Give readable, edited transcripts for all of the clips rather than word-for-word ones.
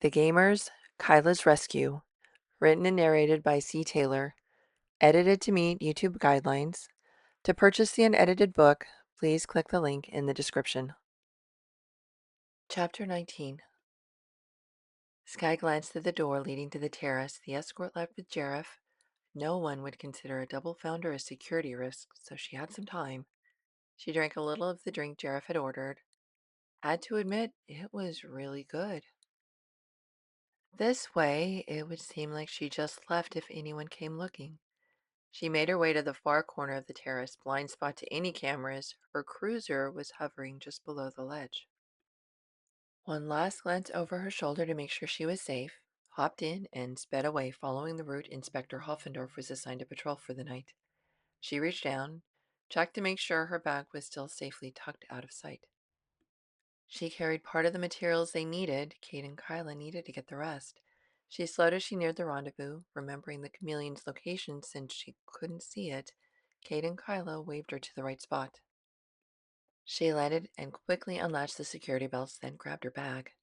The Gamers, Kyla's Rescue, written and narrated by C. Taylor, edited to meet YouTube guidelines. To purchase the unedited book, please click the link in the description. Chapter 19. Sky glanced through the door leading to the terrace. The escort left with Jareth. No one would consider a double founder a security risk, so she had some time. She drank a little of the drink Jareth had ordered. Had to admit, it was really good. This way, it would seem like she just left if anyone came looking. She made her way to the far corner of the terrace, blind spot to any cameras. Her cruiser was hovering just below the ledge. One last glance over her shoulder to make sure she was safe, hopped in, and sped away, following the route Inspector Hoffendorf was assigned to patrol for the night. She reached down, checked to make sure her bag was still safely tucked out of sight. She carried part of the materials they needed. Kate and Kyla needed to get the rest. She slowed as she neared the rendezvous, remembering the chameleon's location since she couldn't see it. Kate and Kyla waved her to the right spot. She landed and quickly unlatched the security belts, then grabbed her bag.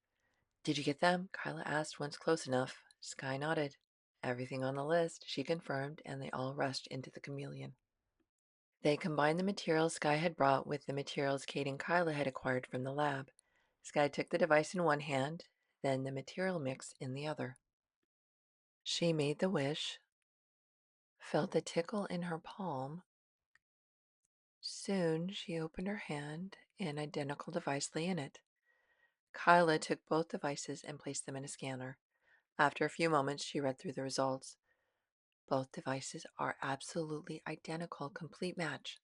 "Did you get them?" Kyla asked once close enough. Sky nodded. "Everything on the list," she confirmed, and they all rushed into the chameleon. They combined the materials Sky had brought with the materials Kate and Kyla had acquired from the lab. Sky took the device in one hand, then the material mix in the other. She made the wish, felt the tickle in her palm. Soon she opened her hand, an identical device lay in it. Kyla took both devices and placed them in a scanner. After a few moments, she read through the results. Both devices are absolutely identical, complete match.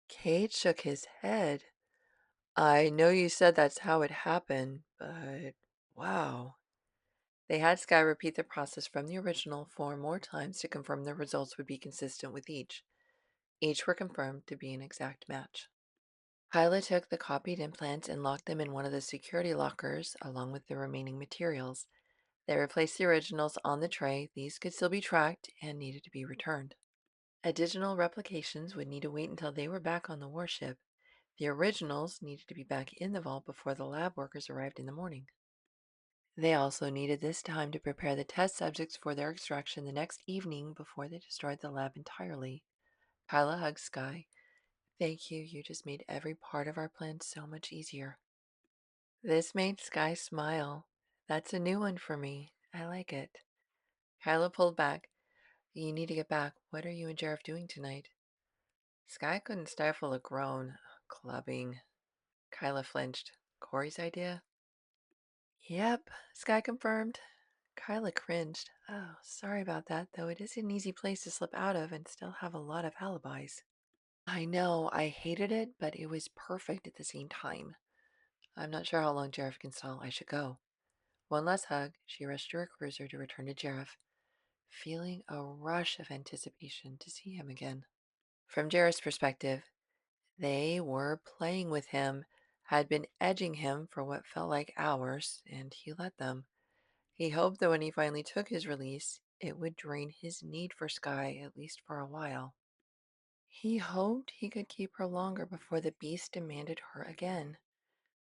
Kate shook his head. "I know you said that's how it happened, but wow." They had Sky repeat the process from the original 4 more times to confirm the results would be consistent with each. Each were confirmed to be an exact match. Kyla took the copied implants and locked them in one of the security lockers along with the remaining materials. They replaced the originals on the tray. These could still be tracked and needed to be returned. Additional replications would need to wait until they were back on the warship. The originals needed to be back in the vault before the lab workers arrived in the morning. They also needed this time to prepare the test subjects for their extraction the next evening before they destroyed the lab entirely. Kyla hugged Sky. "Thank you, you just made every part of our plan so much easier." This made Sky smile. "That's a new one for me. I like it." Kyla pulled back. "You need to get back. What are you and Jareth doing tonight?" Sky couldn't stifle a groan. "Clubbing." Kyla flinched. "Corey's idea?" "Yep," Sky confirmed. Kyla cringed. "Oh, sorry about that, though it is an easy place to slip out of and still have a lot of alibis." "I know, I hated it, but it was perfect at the same time. I'm not sure how long Jareth can stall. I should go." One last hug, she rushed to her cruiser to return to Jareth, feeling a rush of anticipation to see him again. From Jareth's perspective, they were playing with him, had been edging him for what felt like hours, and he let them. He hoped that when he finally took his release, it would drain his need for Sky, at least for a while. He hoped he could keep her longer before the beast demanded her again.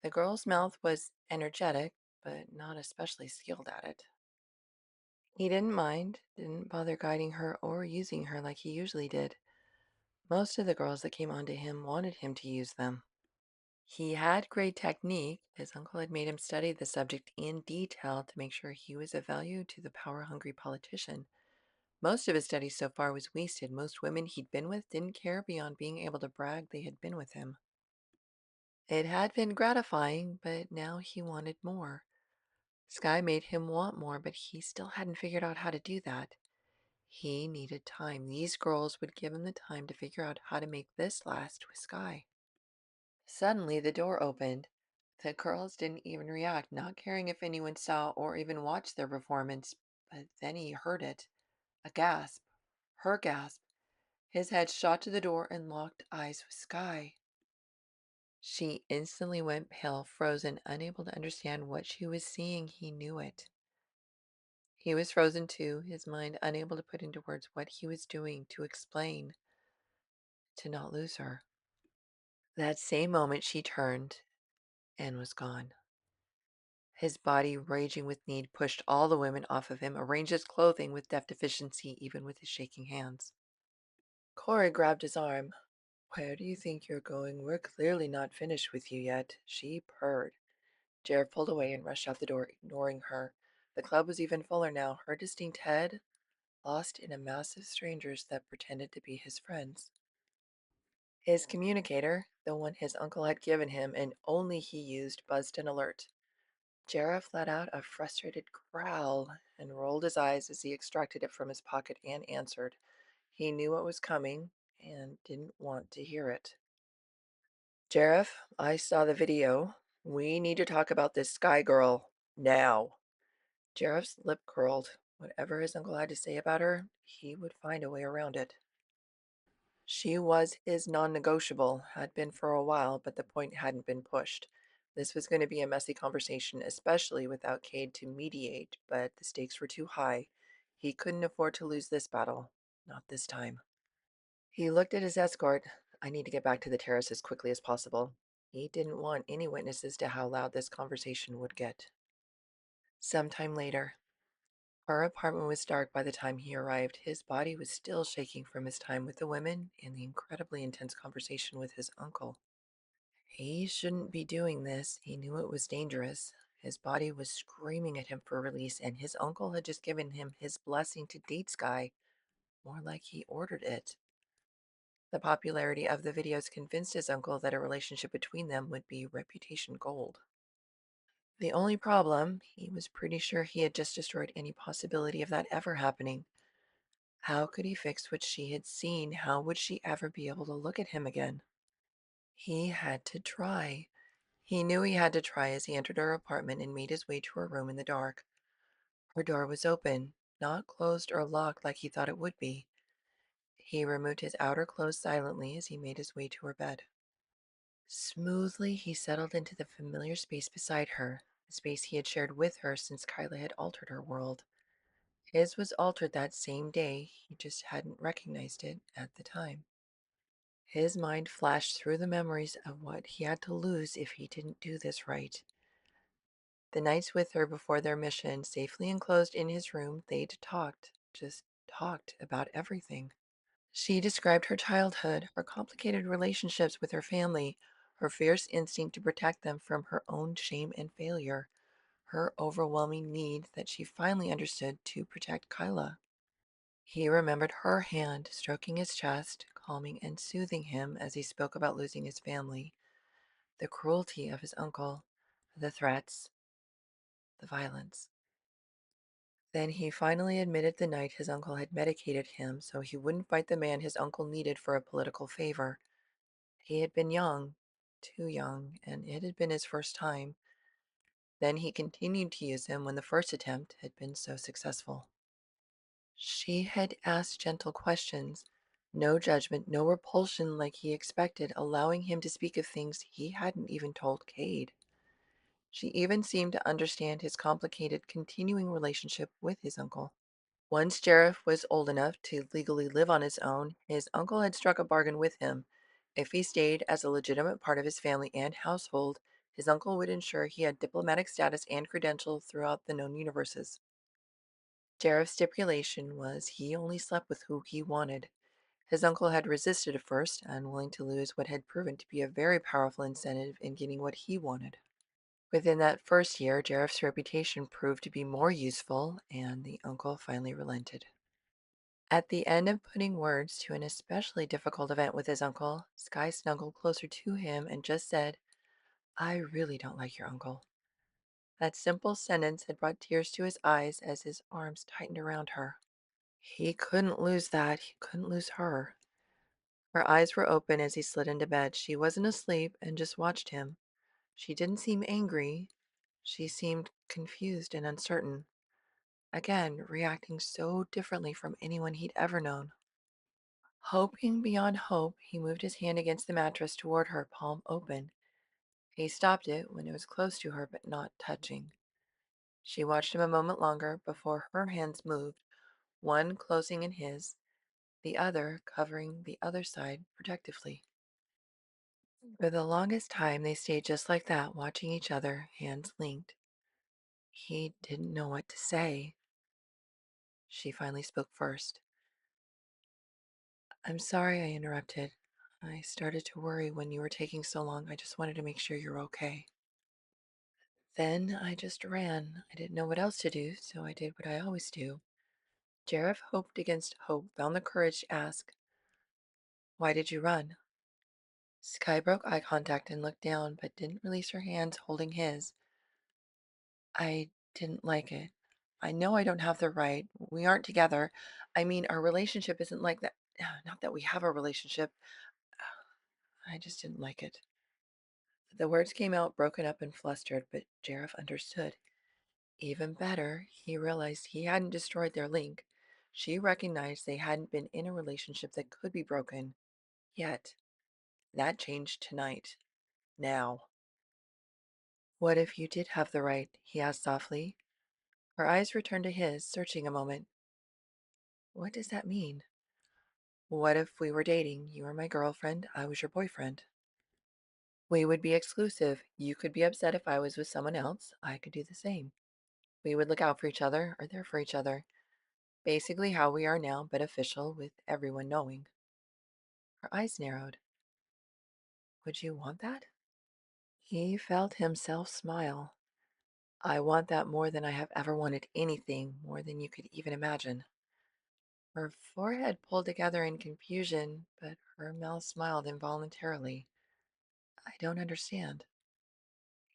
The girl's mouth was energetic, but not especially skilled at it. He didn't mind, didn't bother guiding her or using her like he usually did. Most of the girls that came onto him wanted him to use them. He had great technique. His uncle had made him study the subject in detail to make sure he was of value to the power-hungry politician. Most of his study so far was wasted. Most women he'd been with didn't care beyond being able to brag they had been with him. It had been gratifying, but now he wanted more. Sky made him want more, but he still hadn't figured out how to do that. He needed time. These girls would give him the time to figure out how to make this last with Sky. Suddenly, the door opened. The girls didn't even react, not caring if anyone saw or even watched their performance. But then he heard it. A gasp. Her gasp. His head shot to the door and locked eyes with Sky. She instantly went pale, frozen, unable to understand what she was seeing. He knew it. He was frozen too, his mind unable to put into words what he was doing, to explain, to not lose her. That same moment she turned and was gone. His body, raging with need, pushed all the women off of him, arranged his clothing with deft efficiency, even with his shaking hands. Corey grabbed his arm. "Where do you think you're going? We're clearly not finished with you yet," she purred. Jared pulled away and rushed out the door, ignoring her. The club was even fuller now, her distinct head lost in a mass of strangers that pretended to be his friends. His communicator, the one his uncle had given him and only he used, buzzed an alert. Jareth let out a frustrated growl and rolled his eyes as he extracted it from his pocket and answered. He knew what was coming and didn't want to hear it. "Jareth, I saw the video. We need to talk about this Sky Girl. Now." Jareth's lip curled. Whatever his uncle had to say about her, he would find a way around it. She was his non-negotiable, had been for a while, but the point hadn't been pushed. This was going to be a messy conversation, especially without Cade to mediate, but the stakes were too high. He couldn't afford to lose this battle. Not this time. He looked at his escort. "I need to get back to the terrace as quickly as possible." He didn't want any witnesses to how loud this conversation would get. Sometime later. Her apartment was dark by the time he arrived. His body was still shaking from his time with the women and the incredibly intense conversation with his uncle. He shouldn't be doing this. He knew it was dangerous. His body was screaming at him for release, and his uncle had just given him his blessing to date Sky, more like he ordered it. The popularity of the videos convinced his uncle that a relationship between them would be reputation gold. The only problem, he was pretty sure he had just destroyed any possibility of that ever happening. How could he fix what she had seen? How would she ever be able to look at him again? He had to try. He knew he had to try as he entered her apartment and made his way to her room in the dark. Her door was open, not closed or locked like he thought it would be. He removed his outer clothes silently as he made his way to her bed. Smoothly, he settled into the familiar space beside her, the space he had shared with her since Kyla had altered her world. His was altered that same day, he just hadn't recognized it at the time. His mind flashed through the memories of what he had to lose if he didn't do this right. The nights with her before their mission, safely enclosed in his room, they'd talked, just talked about everything. She described her childhood, her complicated relationships with her family, her fierce instinct to protect them from her own shame and failure, her overwhelming need that she finally understood to protect Kyla. He remembered her hand stroking his chest, calming and soothing him as he spoke about losing his family, the cruelty of his uncle, the threats, the violence. Then he finally admitted the night his uncle had medicated him so he wouldn't fight the man his uncle needed for a political favor. He had been young, too young, and it had been his first time. Then he continued to use him when the first attempt had been so successful. She had asked gentle questions, no judgment, no repulsion like he expected, allowing him to speak of things he hadn't even told Cade. She even seemed to understand his complicated continuing relationship with his uncle. Once Jareth was old enough to legally live on his own, his uncle had struck a bargain with him. If he stayed as a legitimate part of his family and household, his uncle would ensure he had diplomatic status and credentials throughout the known universes. Jareth's stipulation was he only slept with who he wanted. His uncle had resisted at first, unwilling to lose what had proven to be a very powerful incentive in getting what he wanted. Within that first year, Jareth's reputation proved to be more useful, and the uncle finally relented. At the end of putting words to an especially difficult event with his uncle, Sky snuggled closer to him and just said, "I really don't like your uncle." That simple sentence had brought tears to his eyes as his arms tightened around her. He couldn't lose that. He couldn't lose her. Her eyes were open as he slid into bed. She wasn't asleep and just watched him. She didn't seem angry. She seemed confused and uncertain. Again, reacting so differently from anyone he'd ever known. Hoping beyond hope, he moved his hand against the mattress toward her, palm open. He stopped it when it was close to her but not touching. She watched him a moment longer before her hands moved, one closing in his, the other covering the other side protectively. For the longest time, they stayed just like that, watching each other, hands linked. He didn't know what to say. She finally spoke first. I'm sorry I interrupted. I started to worry when you were taking so long. I just wanted to make sure you're okay. Then I just ran. I didn't know what else to do, so I did what I always do. Jareth hoped against hope, found the courage to ask, why did you run? Sky broke eye contact and looked down, but didn't release her hands holding his. I didn't like it. I know I don't have the right. We aren't together. I mean, our relationship isn't like that. Not that we have a relationship. I just didn't like it. The words came out broken up and flustered, but Jareth understood. Even better, he realized he hadn't destroyed their link. She recognized they hadn't been in a relationship that could be broken. Yet, that changed tonight. Now. What if you did have the right? He asked softly. Her eyes returned to his, searching a moment. What does that mean? What if we were dating? You were my girlfriend, I was your boyfriend. We would be exclusive. You could be upset if I was with someone else. I could do the same. We would look out for each other or there for each other. Basically, how we are now, but official with everyone knowing. Her eyes narrowed. Would you want that? He felt himself smile. I want that more than I have ever wanted anything, more than you could even imagine. Her forehead pulled together in confusion, but her mouth smiled involuntarily. I don't understand.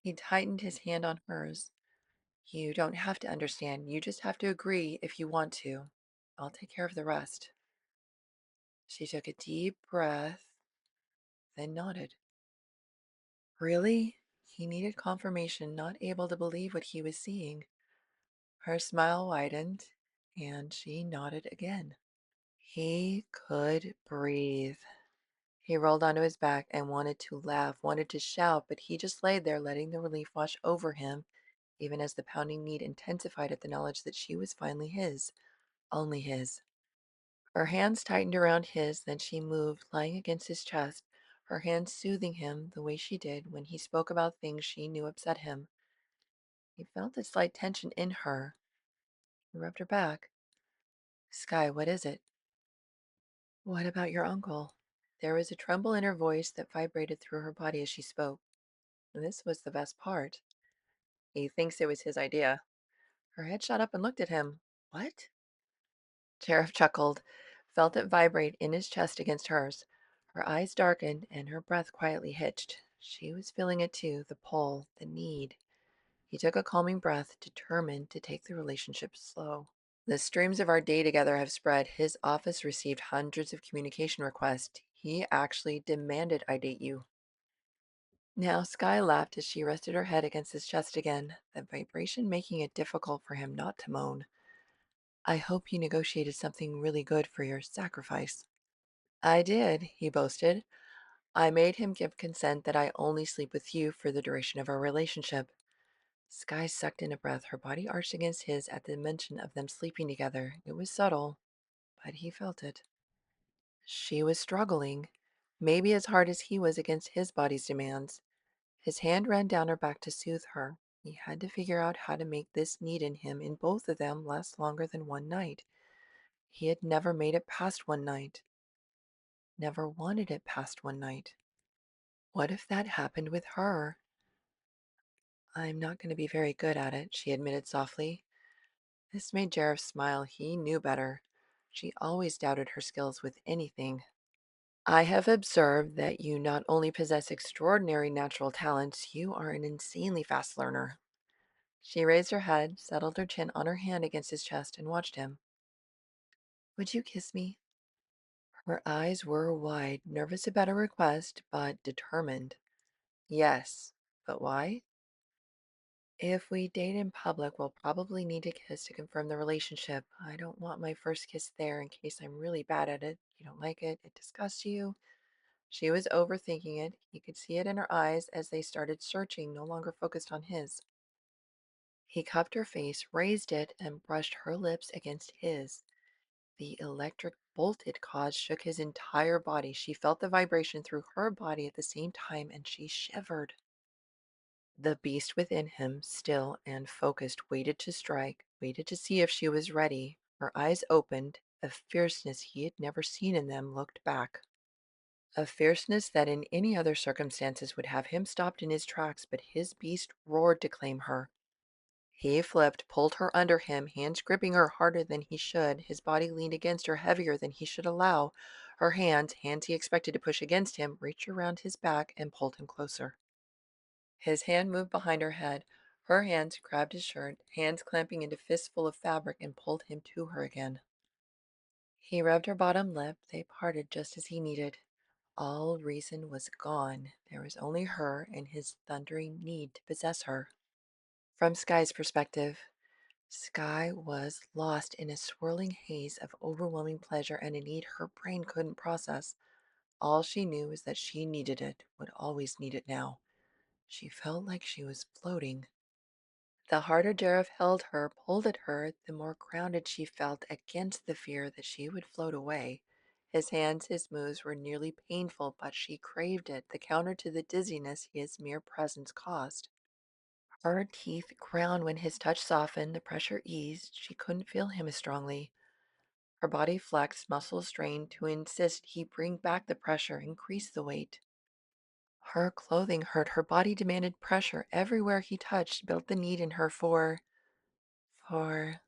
He tightened his hand on hers. You don't have to understand. You just have to agree if you want to. I'll take care of the rest. She took a deep breath, then nodded. Really? He needed confirmation, not able to believe what he was seeing. Her smile widened, and she nodded again. He could breathe. He rolled onto his back and wanted to laugh, wanted to shout, but he just lay there, letting the relief wash over him, even as the pounding need intensified at the knowledge that she was finally his, only his. Her hands tightened around his, then she moved, lying against his chest, her hands soothing him the way she did when he spoke about things she knew upset him. He felt a slight tension in her. He rubbed her back. Sky, what is it? What about your uncle? There was a tremble in her voice that vibrated through her body as she spoke. This was the best part. He thinks it was his idea. Her head shot up and looked at him. What? Sheriff chuckled, felt it vibrate in his chest against hers. Her eyes darkened and her breath quietly hitched. She was feeling it too, the pull, the need. He took a calming breath, determined to take the relationship slow. The streams of our day together have spread. His office received hundreds of communication requests. He actually demanded I date you. Now Sky laughed as she rested her head against his chest again, the vibration making it difficult for him not to moan. I hope you negotiated something really good for your sacrifice. I did, he boasted. I made him give consent that I only sleep with you for the duration of our relationship. Sky sucked in a breath, her body arched against his at the mention of them sleeping together. It was subtle, but he felt it. She was struggling, maybe as hard as he was against his body's demands. His hand ran down her back to soothe her. He had to figure out how to make this need in him, in both of them, last longer than one night. He had never made it past one night, never wanted it past one night. What if that happened with her? I'm not going to be very good at it, she admitted softly. This made Jareth smile. He knew better. She always doubted her skills with anything. I have observed that you not only possess extraordinary natural talents, you are an insanely fast learner. She raised her head, settled her chin on her hand against his chest, and watched him. Would you kiss me? Her eyes were wide, nervous about her request, but determined. Yes. But why? If we date in public, we'll probably need to kiss to confirm the relationship. I don't want my first kiss there in case I'm really bad at it. You don't like it, it disgusts you. She was overthinking it. He could see it in her eyes as they started searching, no longer focused on his. He cupped her face, raised it, and brushed her lips against his. The electric bolt it caused shook his entire body. She felt the vibration through her body at the same time, and she shivered. The beast within him, still and focused, waited to strike, waited to see if she was ready. Her eyes opened. A fierceness he had never seen in them looked back. A fierceness that in any other circumstances would have him stopped in his tracks, but his beast roared to claim her. He flipped, pulled her under him, hands gripping her harder than he should. His body leaned against her heavier than he should allow. Her hands he expected to push against him, reached around his back and pulled him closer. His hand moved behind her head. Her hands grabbed his shirt, hands clamping into fistful of fabric, and pulled him to her again. He rubbed her bottom lip. They parted just as he needed. All reason was gone. There was only her and his thundering need to possess her. From Sky's perspective, Sky was lost in a swirling haze of overwhelming pleasure and a need her brain couldn't process. All she knew was that she needed it, would always need it now. She felt like she was floating. The harder Jareth held her, pulled at her, the more grounded she felt against the fear that she would float away. His hands, his moves were nearly painful, but she craved it, the counter to the dizziness his mere presence caused. Her teeth ground when his touch softened, the pressure eased. She couldn't feel him as strongly. Her body flexed, muscles strained to insist he bring back the pressure, increase the weight. Her clothing hurt, her body demanded pressure. Everywhere he touched built the need in her for, for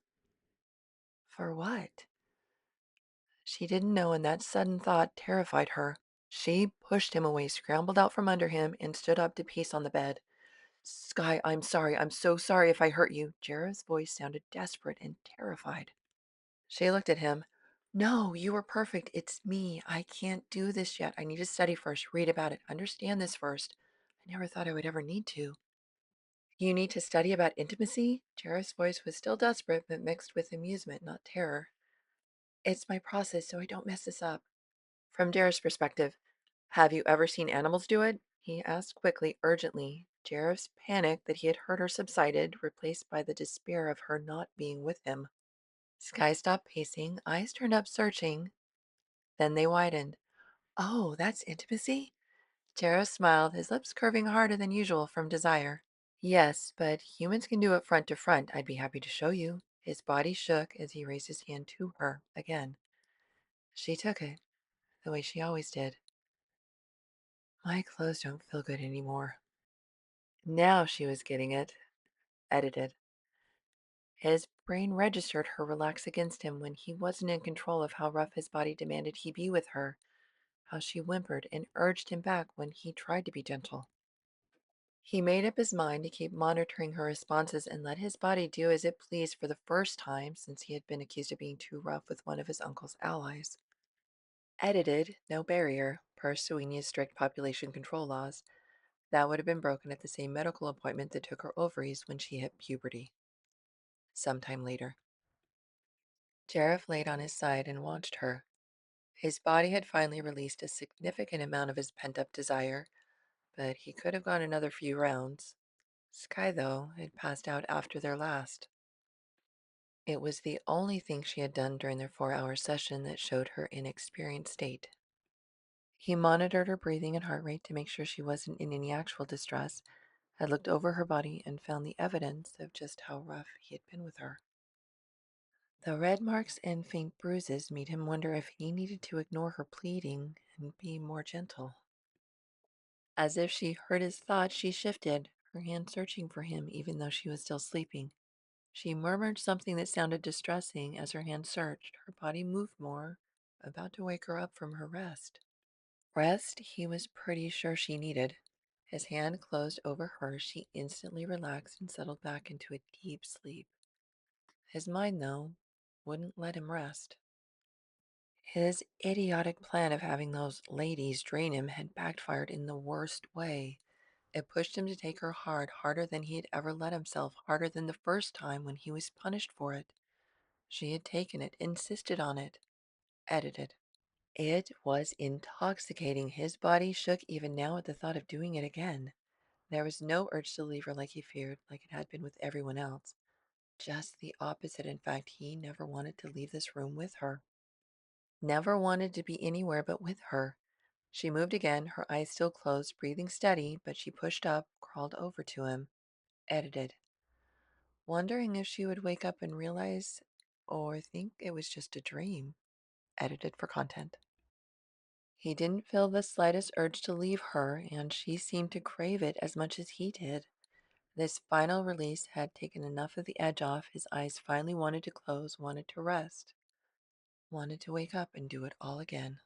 what? She didn't know, and that sudden thought terrified her. She pushed him away, scrambled out from under him, and stood up to pace on the bed. Sky, I'm sorry. I'm so sorry if I hurt you. Jareth's voice sounded desperate and terrified. She looked at him. No, you were perfect. It's me. I can't do this yet. I need to study first, read about it, understand this first. I never thought I would ever need to. You need to study about intimacy? Jareth's voice was still desperate, but mixed with amusement, not terror. It's my process, so I don't mess this up. From Jareth's perspective, have you ever seen animals do it? He asked quickly, urgently. Jareth's panic that he had hurt her subsided, replaced by the despair of her not being with him. Sky stopped pacing, eyes turned up searching. Then they widened. Oh, that's intimacy? Jareth smiled, his lips curving harder than usual from desire. Yes, but humans can do it front to front. I'd be happy to show you. His body shook as he raised his hand to her again. She took it, the way she always did. My clothes don't feel good anymore. Now she was getting it. Edited. His brain registered her relax against him when he wasn't in control of how rough his body demanded he be with her, how she whimpered and urged him back when he tried to be gentle. He made up his mind to keep monitoring her responses and let his body do as it pleased for the first time since he had been accused of being too rough with one of his uncle's allies. Edited, no barrier, per Suenia's strict population control laws. That would have been broken at the same medical appointment that took her ovaries when she hit puberty. Sometime later, Jareth laid on his side and watched her. His body had finally released a significant amount of his pent-up desire, but he could have gone another few rounds. Sky, though, had passed out after their last. It was the only thing she had done during their 4-hour session that showed her inexperienced state. He monitored her breathing and heart rate to make sure she wasn't in any actual distress, had looked over her body and found the evidence of just how rough he had been with her. The red marks and faint bruises made him wonder if he needed to ignore her pleading and be more gentle. As if she heard his thoughts, she shifted, her hand searching for him even though she was still sleeping. She murmured something that sounded distressing as her hand searched. Her body moved more, about to wake her up from her rest. Rest he was pretty sure she needed. His hand closed over hers. She instantly relaxed and settled back into a deep sleep. His mind, though, wouldn't let him rest. His idiotic plan of having those ladies drain him had backfired in the worst way. It pushed him to take her hard, harder than he had ever let himself, harder than the first time when he was punished for it. She had taken it, insisted on it. Edited. It was intoxicating. His body shook even now at the thought of doing it again. There was no urge to leave her like he feared, like it had been with everyone else. Just the opposite. In fact, he never wanted to leave this room with her. Never wanted to be anywhere but with her. She moved again, her eyes still closed, breathing steady, but she pushed up, crawled over to him. Edited. Wondering if she would wake up and realize or think it was just a dream. Edited for content. He didn't feel the slightest urge to leave her, and she seemed to crave it as much as he did. This final release had taken enough of the edge off. His eyes finally wanted to close, wanted to rest, wanted to wake up and do it all again.